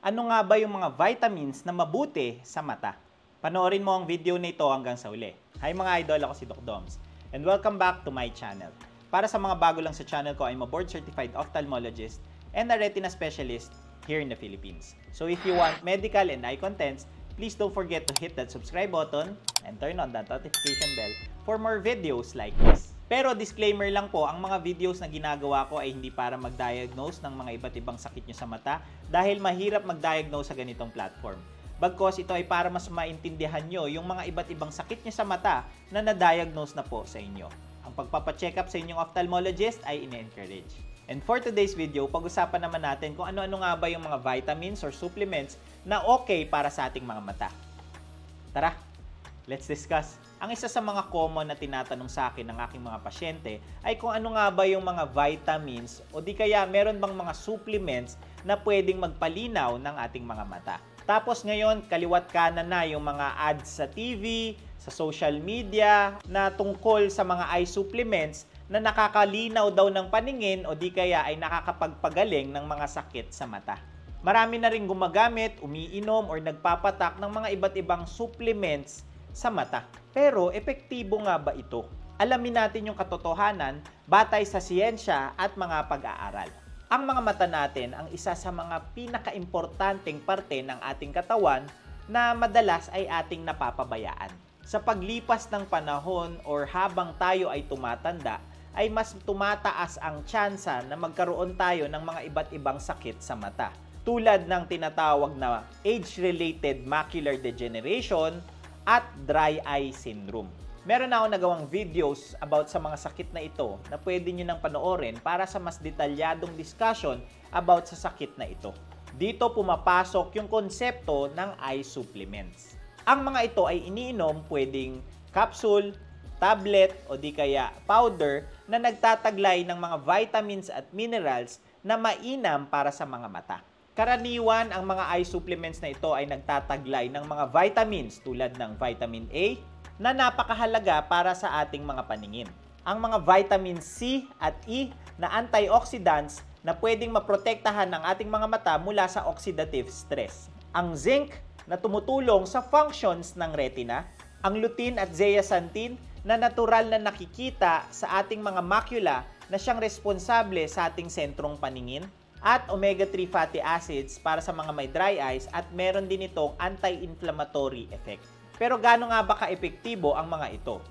Ano nga ba yung mga vitamins na mabuti sa mata? Panoorin mo ang video na ito hanggang sa uli. Hi mga idol, ako si Doc Doms. And welcome back to my channel. Para sa mga bago lang sa channel ko, I'm a board-certified ophthalmologist and a retina specialist here in the Philippines. So if you want medical and eye contents, please don't forget to hit that subscribe button and turn on that notification bell for more videos like this. Pero disclaimer lang po, ang mga videos na ginagawa ko ay hindi para mag-diagnose ng mga iba't ibang sakit nyo sa mata dahil mahirap mag-diagnose sa ganitong platform. Bagkos ito ay para mas maintindihan nyo yung mga iba't ibang sakit nyo sa mata na na-diagnose na po sa inyo. Ang pagpapacheck up sa inyong ophthalmologist ay ine-encourage. And for today's video, pag-usapan naman natin kung ano-ano nga ba yung mga vitamins or supplements na okay para sa ating mga mata. Tara, let's discuss. Ang isa sa mga common na tinatanong sa akin ng aking mga pasyente ay kung ano nga ba yung mga vitamins o di kaya meron bang mga supplements na pwedeng magpalinaw ng ating mga mata. Tapos ngayon, kaliwat kanan na yung mga ads sa TV, sa social media na tungkol sa mga eye supplements na nakakalinaw daw ng paningin o di kaya ay nakakapagpagaling ng mga sakit sa mata. Marami na rin gumagamit, umiinom or nagpapatak ng mga iba't ibang supplements sa mata. Pero epektibo nga ba ito? Alamin natin yung katotohanan batay sa siyensya at mga pag-aaral. Ang mga mata natin ang isa sa mga pinakaimportanteng parte ng ating katawan na madalas ay ating napapabayaan. Sa paglipas ng panahon or habang tayo ay tumatanda, ay mas tumataas ang tsansa na magkaroon tayo ng mga iba't ibang sakit sa mata. Tulad ng tinatawag na age-related macular degeneration at dry eye syndrome. Meron na ako nagawang videos about sa mga sakit na ito na pwede nyo nang panoorin para sa mas detalyadong discussion about sa sakit na ito. Dito pumapasok yung konsepto ng eye supplements. Ang mga ito ay iniinom pwedeng capsule, tablet o di kaya powder na nagtataglay ng mga vitamins at minerals na mainam para sa mga mata. Karaniwan, ang mga eye supplements na ito ay nagtataglay ng mga vitamins tulad ng vitamin A na napakahalaga para sa ating mga paningin. Ang mga vitamin C at E na antioxidants na pwedeng maprotektahan ng ating mga mata mula sa oxidative stress. Ang zinc na tumutulong sa functions ng retina. Ang lutein at zeaxanthin na natural na nakikita sa ating mga macula na siyang responsable sa ating sentrong paningin. At omega-3 fatty acids para sa mga may dry eyes at meron din itong anti-inflammatory effect. Pero gaano nga ba ka-epektibo ang mga ito?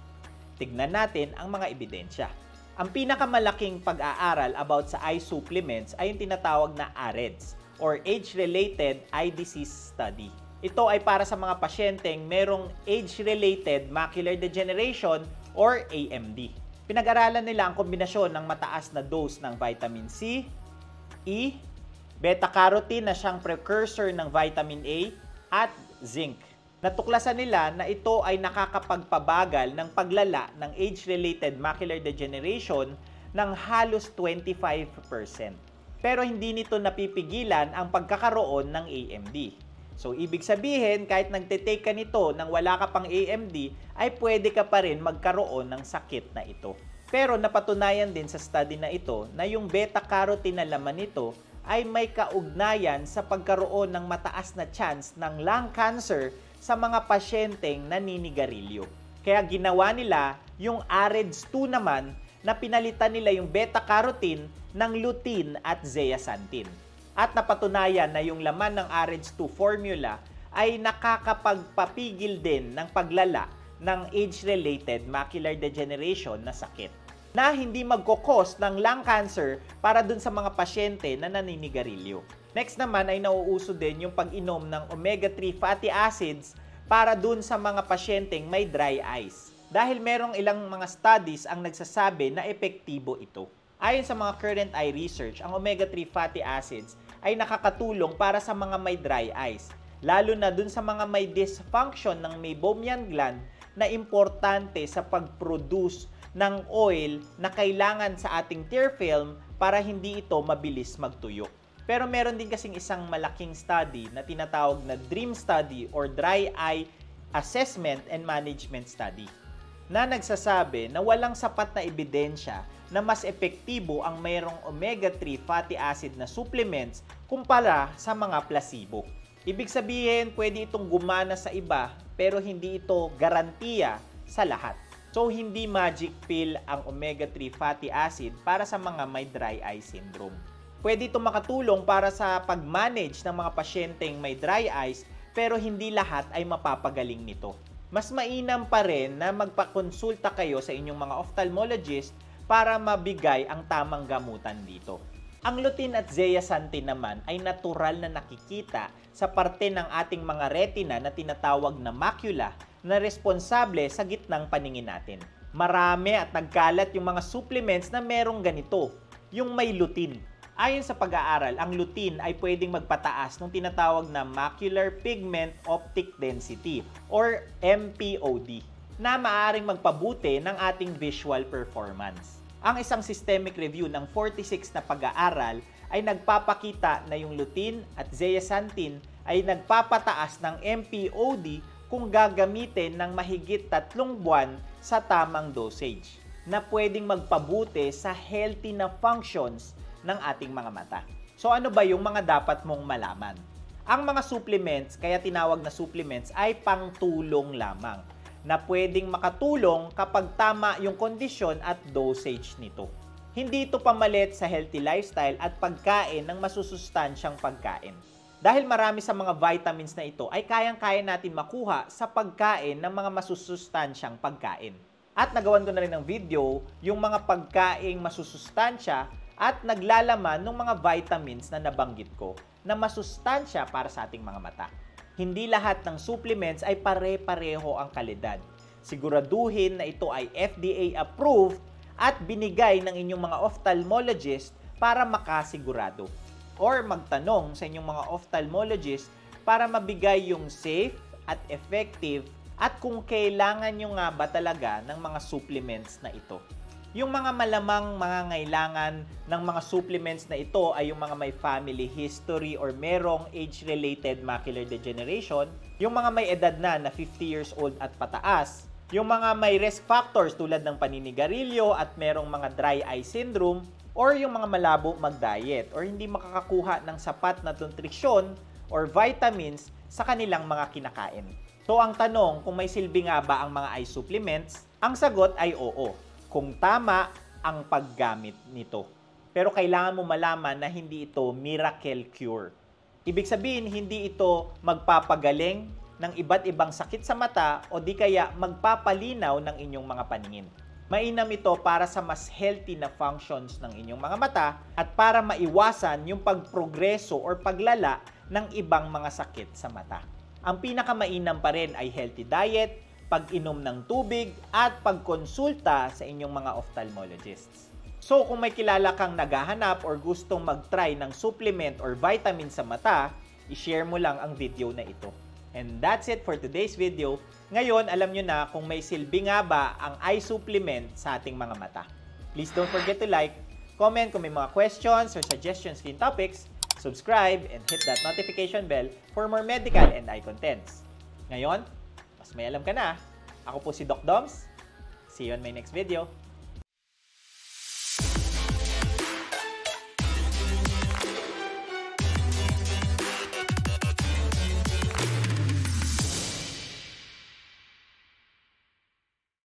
Tignan natin ang mga ebidensya. Ang pinakamalaking pag-aaral about sa eye supplements ay yung tinatawag na AREDS or Age-Related Eye Disease Study. Ito ay para sa mga pasyenteng merong age-related macular degeneration or AMD. Pinag-aralan nila ang kombinasyon ng mataas na dose ng vitamin C, E, beta-carotene na siyang precursor ng vitamin A, at zinc. Natuklasan nila na ito ay nakakapagpabagal ng paglala ng age-related macular degeneration ng halos 25%. Pero hindi nito napipigilan ang pagkakaroon ng AMD. So, ibig sabihin, kahit nagtitake ka nito nang wala ka pang AMD, ay pwede ka pa rin magkaroon ng sakit na ito. Pero napatunayan din sa study na ito na yung beta-carotene na laman nito ay may kaugnayan sa pagkaroon ng mataas na chance ng lung cancer sa mga pasyenteng naninigarilyo. Kaya ginawa nila yung AREDS2 naman na pinalitan nila yung beta-carotene ng lutein at zeaxanthin. At napatunayan na yung laman ng AREDS2 formula ay nakakapagpapigil din ng paglala ng age-related macular degeneration na sakit na hindi magkokos ng lung cancer para dun sa mga pasyente na naninigarilyo. Next naman ay nauuso din yung pag-inom ng omega-3 fatty acids para dun sa mga pasyenteng may dry eyes. Dahil merong ilang mga studies ang nagsasabi na epektibo ito. Ayon sa mga current eye research, ang omega-3 fatty acids ay nakakatulong para sa mga may dry eyes, lalo na dun sa mga may dysfunction ng meibomian gland na importante sa pag-produce ng oil na kailangan sa ating tear film para hindi ito mabilis magtuyo. Pero meron din kasing isang malaking study na tinatawag na DREAM study or Dry Eye Assessment and Management Study. na nagsasabi na walang sapat na ebidensya na mas epektibo ang mayroong omega-3 fatty acid na supplements kumpara sa mga placebo. Ibig sabihin, pwede itong gumana sa iba pero hindi ito garantiya sa lahat. So, hindi magic pill ang omega-3 fatty acid para sa mga may dry eye syndrome. Pwede ito makatulong para sa pag-manage ng mga pasyenteng may dry eyes pero hindi lahat ay mapapagaling nito. Mas mainam pa rin na magpakonsulta kayo sa inyong mga ophthalmologist para mabigay ang tamang gamutan dito. Ang lutein at zeaxanthin naman ay natural na nakikita sa parte ng ating mga retina na tinatawag na macula na responsable sa gitnang paningin natin. Marami at nagkalat yung mga supplements na merong ganito, yung may lutein. Ayon sa pag-aaral, ang lutein ay pwedeng magpataas ng tinatawag na macular pigment optic density or MPOD na maaaring magpabuti ng ating visual performance. Ang isang systemic review ng 46 na pag-aaral ay nagpapakita na yung lutein at zeaxanthin ay nagpapataas ng MPOD kung gagamitin ng mahigit 3 buwan sa tamang dosage na pwedeng magpabuti sa healthy na functions ng ating mga mata. So ano ba yung mga dapat mong malaman? Ang mga supplements, kaya tinawag na supplements, ay pangtulong lamang na pwedeng makatulong kapag tama yung kondisyon at dosage nito. Hindi ito pamalit sa healthy lifestyle at pagkain ng masusustansyang pagkain. Dahil marami sa mga vitamins na ito ay kayang-kaya natin makuha sa pagkain ng mga masusustansyang pagkain. At nagawan ko na rin ng video yung mga pagkaing masusustansya at naglalaman ng mga vitamins na nabanggit ko na masustansya para sa ating mga mata. Hindi lahat ng supplements ay pare-pareho ang kalidad. Siguraduhin na ito ay FDA approved at binigay ng inyong mga ophthalmologist para makasigurado. Or magtanong sa inyong mga ophthalmologist para mabigay yung safe at effective at kung kailangan nyo nga ba talaga ng mga supplements na ito. Yung mga malamang mangangailangan ng mga supplements na ito ay yung mga may family history or merong age-related macular degeneration, yung mga may edad na 50 years old at pataas, yung mga may risk factors tulad ng paninigarilyo at merong mga dry eye syndrome, or yung mga malabo mag-diet or hindi makakakuha ng sapat na nutrisyon or vitamins sa kanilang mga kinakain. So ang tanong, kung may silbi nga ba ang mga eye supplements, ang sagot ay oo, kung tama ang paggamit nito. Pero kailangan mo malaman na hindi ito miracle cure. Ibig sabihin, hindi ito magpapagaling ng iba't ibang sakit sa mata o di kaya magpapalinaw ng inyong mga paningin. Mainam ito para sa mas healthy na functions ng inyong mga mata at para maiwasan yung pagprogreso or paglala ng ibang mga sakit sa mata. Ang pinakamainam pa rin ay healthy diet, pag-inom ng tubig, at pagkonsulta sa inyong mga ophthalmologists. So kung may kilala kang naghahanap or gustong mag-try ng supplement or vitamin sa mata, i-share mo lang ang video na ito. And that's it for today's video. Ngayon, alam nyo na kung may silbi nga ba ang eye supplement sa ating mga mata. Please don't forget to like, comment kung may mga questions or suggestions in topics, subscribe, and hit that notification bell for more medical and eye contents. Ngayon, mas may alam ka na. Ako po si Doc Doms. See you on my next video.